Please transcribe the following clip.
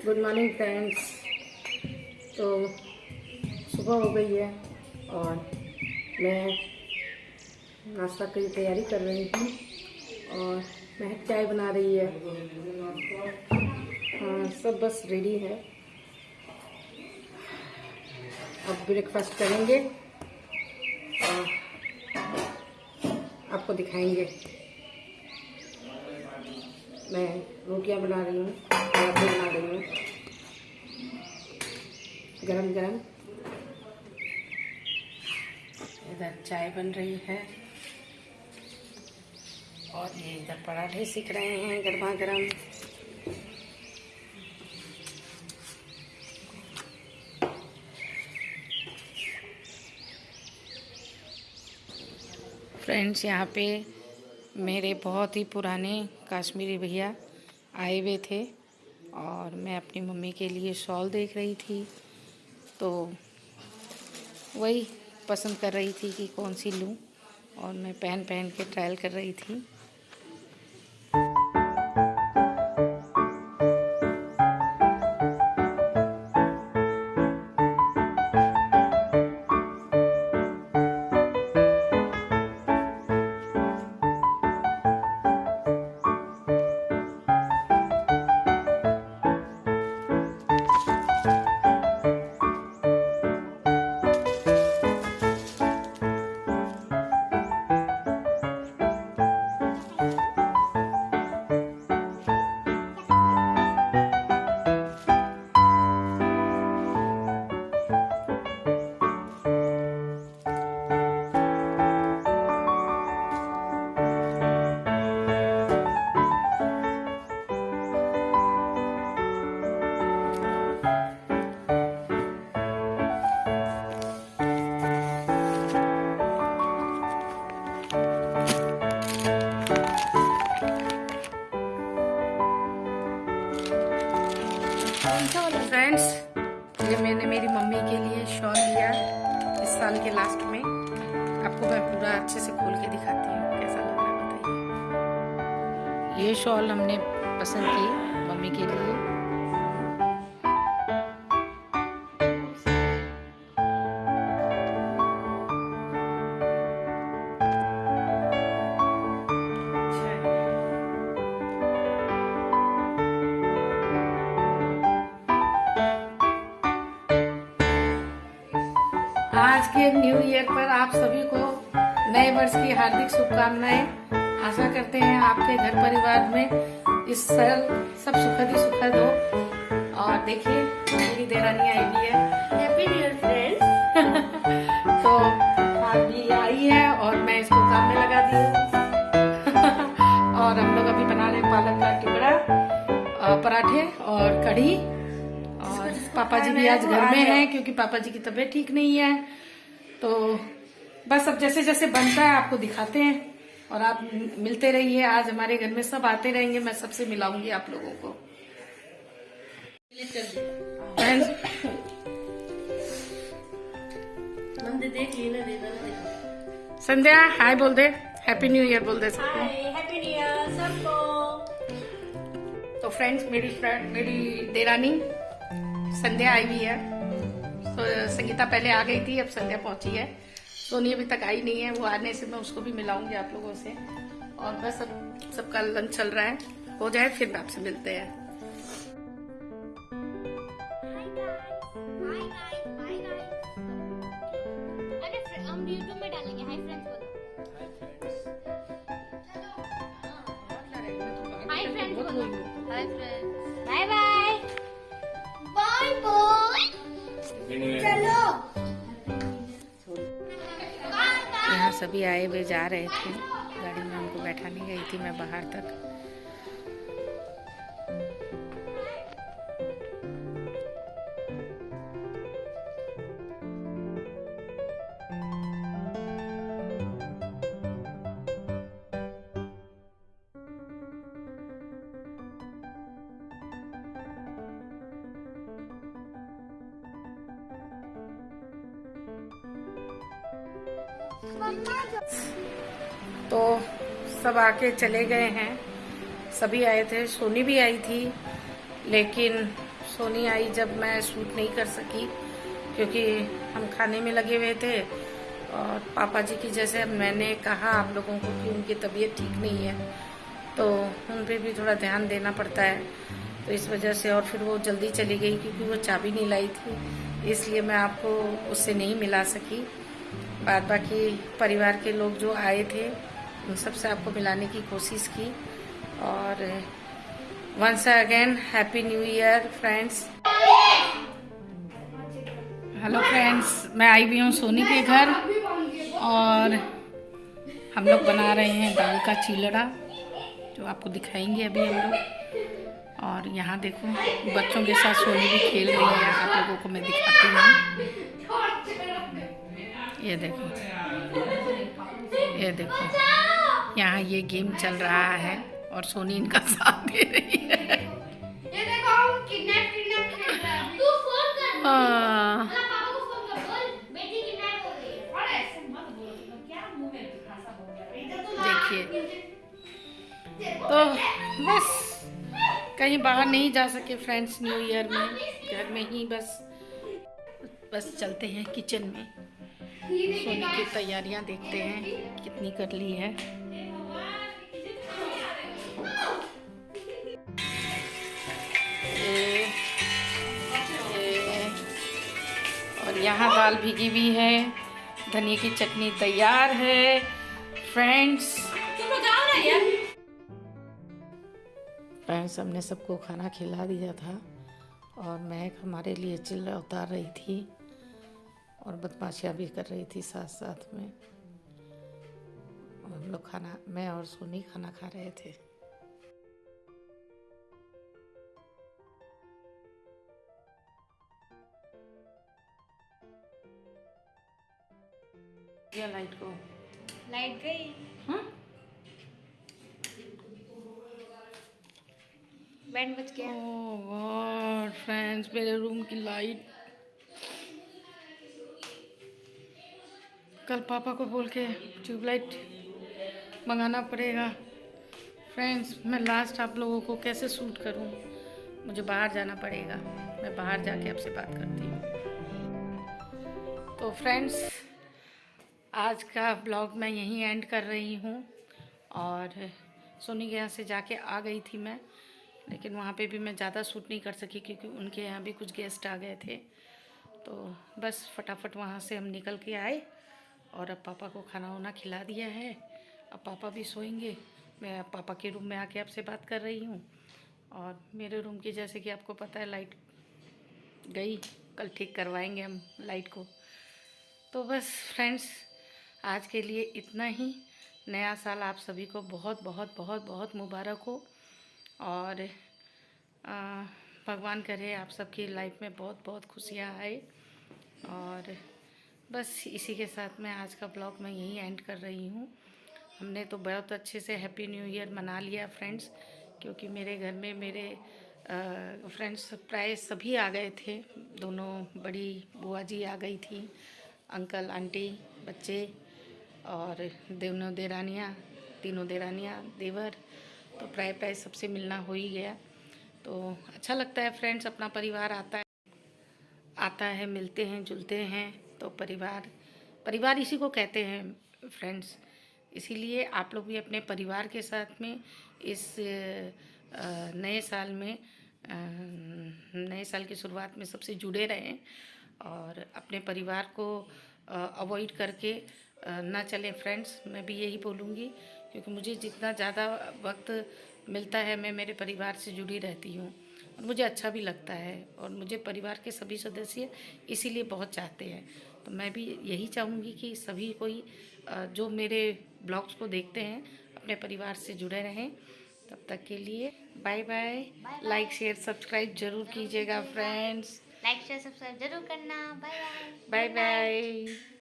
Good morning friends. तो सुबह हो गई है और मैं नाश्ता की तैयारी कर रही हूँ और महक चाय बना रही है। हाँ, सब बस रेडी है। अब ब्रेकफास्ट करेंगे और आपको दिखाएंगे। मैं रोटियां बना रही हूँ, पराठे बना रही हूँ गरम गरम। इधर चाय बन रही है और ये इधर पराठे सीख रहे हैं गरमा गरम। फ्रेंड्स, यहाँ पे मेरे बहुत ही पुराने कश्मीरी भैया आए हुए थे और मैं अपनी मम्मी के लिए शॉल देख रही थी, तो वही पसंद कर रही थी कि कौन सी लूँ और मैं पहन पहन के ट्रायल कर रही थी। फ्रेंड्स, ये मैंने मेरी मम्मी के लिए शॉल लिया इस साल के लास्ट में। आपको मैं पूरा अच्छे से खोल के दिखाती हूँ कैसा लग रहा है बताइए। ये शॉल हमने पसंद की मम्मी के लिए। आज के न्यू ईयर पर आप सभी को नए वर्ष की हार्दिक शुभकामनाएं। आशा करते हैं आपके घर परिवार में इस साल सब सुखद ही सुखद हो। और देखिए मेरी देरानी आई भी है। Happy new year friends. तो आज भी आई है और मैं इसको काम में लगा दी हूँ। और हम लोग अभी बना रहे पालक का टिकड़ा, पराठे और कढ़ी। और पापा जी भी आज घर में हैं क्योंकि पापा जी की तबीयत ठीक नहीं है। तो बस अब जैसे जैसे बनता है आपको दिखाते हैं और आप मिलते रहिए। आज हमारे घर में सब आते रहेंगे, मैं सबसे मिलाऊंगी आप लोगों को। संध्या हाय बोल दे, हैप्पी न्यू ईयर बोल दे सबको। हैप्पी न्यू ईयर सबको। तो फ्रेंड्स, मेरी देरानी संध्या आई हुई है। तो संगीता पहले आ गई थी, अब संध्या पहुंची है। सोनी अभी तक आई नहीं है, वो आने से मैं उसको भी मिलाऊंगी आप लोगों से। और बस अब सबका लंच चल रहा है, हो जाए फिर आपसे मिलते हैं। हम यूट्यूब में डालेंगे। हाय फ्रेंड्स बोलो। हाय फ्रेंड्स बोलो। Hi friends. Bye bye. Bye bye. चलो। यहाँ सभी आए हुए जा रहे थे, गाड़ी में उनको बैठाने गई थी मैं बाहर तक। तो सब आके चले गए हैं। सभी आए थे, सोनी भी आई थी, लेकिन सोनी आई जब मैं शूट नहीं कर सकी, क्योंकि हम खाने में लगे हुए थे। और पापा जी की जैसे मैंने कहा आप लोगों को कि उनकी तबीयत ठीक नहीं है, तो उन पे भी थोड़ा ध्यान देना पड़ता है, तो इस वजह से। और फिर वो जल्दी चली गई क्योंकि वो चाबी नहीं लाई थी, इसलिए मैं आपको उससे नहीं मिला सकी। बाद बाकी परिवार के लोग जो आए थे उन सबसे आपको मिलाने की कोशिश की। और once again happy new year friends. Hello friends, मैं आई भी हूँ सोनी के घर और हम लोग बना रहे हैं दाल का चिलड़ा, जो आपको दिखाएंगे अभी हम लोग। और यहाँ देखो बच्चों के साथ सोनी भी खेल रही है, आप लोगों को मैं दिखाती हूँ। ये देखो, ये देखो, यहाँ ये गेम चल रहा है और सोनी इनका साथ दे रही है। ये देखो हम किडनैप खेल रहे हैं। तू फोन कर, पापा को फोन कर, बोल बेटी किडनैप हो गई है। और ऐसे मत बोलो, क्या मुंह में खासा बोल रहा है। इधर तो देखिए, तो बस कहीं बाहर नहीं जा सके फ्रेंड्स न्यू ईयर में, घर में ही बस चलते हैं किचन में। सोनी की तैयारियां देखते हैं कितनी कर ली है। और यहाँ दाल भीगी हुई है, धनिया की चटनी तैयार है फ्रेंड्स। फ्रेंड्स, हमने सबको खाना खिला दिया था और महक हमारे लिए चिल्ला उतार रही थी और बदमाशियाँ भी कर रही थी साथ साथ में। और हम लोग खाना, मैं और सोनी खाना खा रहे थे। या लाइट गई। हाँ, बैंड बज गया। ओह गॉड फ्रेंड्स, मेरे रूम की लाइट। कल पापा को बोल के ट्यूबलाइट मंगाना पड़ेगा फ्रेंड्स। मैं लास्ट आप लोगों को कैसे शूट करूं, मुझे बाहर जाना पड़ेगा। मैं बाहर जाके आपसे बात करती हूँ। तो फ्रेंड्स, आज का ब्लॉग मैं यहीं एंड कर रही हूँ। और सोनी के यहाँ से जाके आ गई थी मैं, लेकिन वहाँ पे भी मैं ज़्यादा शूट नहीं कर सकी क्योंकि उनके यहाँ भी कुछ गेस्ट आ गए थे। तो बस फटाफट वहाँ से हम निकल के आए और अब पापा को खाना वाना खिला दिया है। अब पापा भी सोएंगे, मैं अब पापा के रूम में आके आपसे बात कर रही हूँ। और मेरे रूम की जैसे कि आपको पता है लाइट गई, कल ठीक करवाएंगे हम लाइट को। तो बस फ्रेंड्स, आज के लिए इतना ही। नया साल आप सभी को बहुत बहुत बहुत बहुत मुबारक हो और भगवान करे आप सबकी लाइफ में बहुत बहुत खुशियाँ आए। और बस इसी के साथ मैं आज का ब्लॉग मैं यहीं एंड कर रही हूँ। हमने तो बहुत अच्छे से हैप्पी न्यू ईयर मना लिया फ्रेंड्स, क्योंकि मेरे घर में मेरे फ्रेंड्स प्राय सभी आ गए थे। दोनों बड़ी बुआ जी आ गई थी, अंकल आंटी बच्चे और दोनों देरानियाँ, तीनों देरानियाँ देवर, तो प्राय सबसे मिलना हो ही गया। तो अच्छा लगता है फ्रेंड्स, अपना परिवार आता है, मिलते हैं जुलते हैं। तो परिवार इसी को कहते हैं फ्रेंड्स। इसीलिए आप लोग भी अपने परिवार के साथ में इस नए साल में, नए साल की शुरुआत में सबसे जुड़े रहें और अपने परिवार को अवॉइड करके ना चलें फ्रेंड्स। मैं भी यही बोलूँगी, क्योंकि मुझे जितना ज़्यादा वक्त मिलता है मैं मेरे परिवार से जुड़ी रहती हूँ और मुझे अच्छा भी लगता है। और मुझे परिवार के सभी सदस्य इसीलिए बहुत चाहते हैं। तो मैं भी यही चाहूँगी कि सभी कोई जो मेरे ब्लॉग्स को देखते हैं अपने परिवार से जुड़े रहें। तब तक के लिए bye bye. Like share subscribe जरूर कीजिएगा फ्रेंड्स। लाइक शेयर सब्सक्राइब जरूर करना। Bye bye. Bye bye.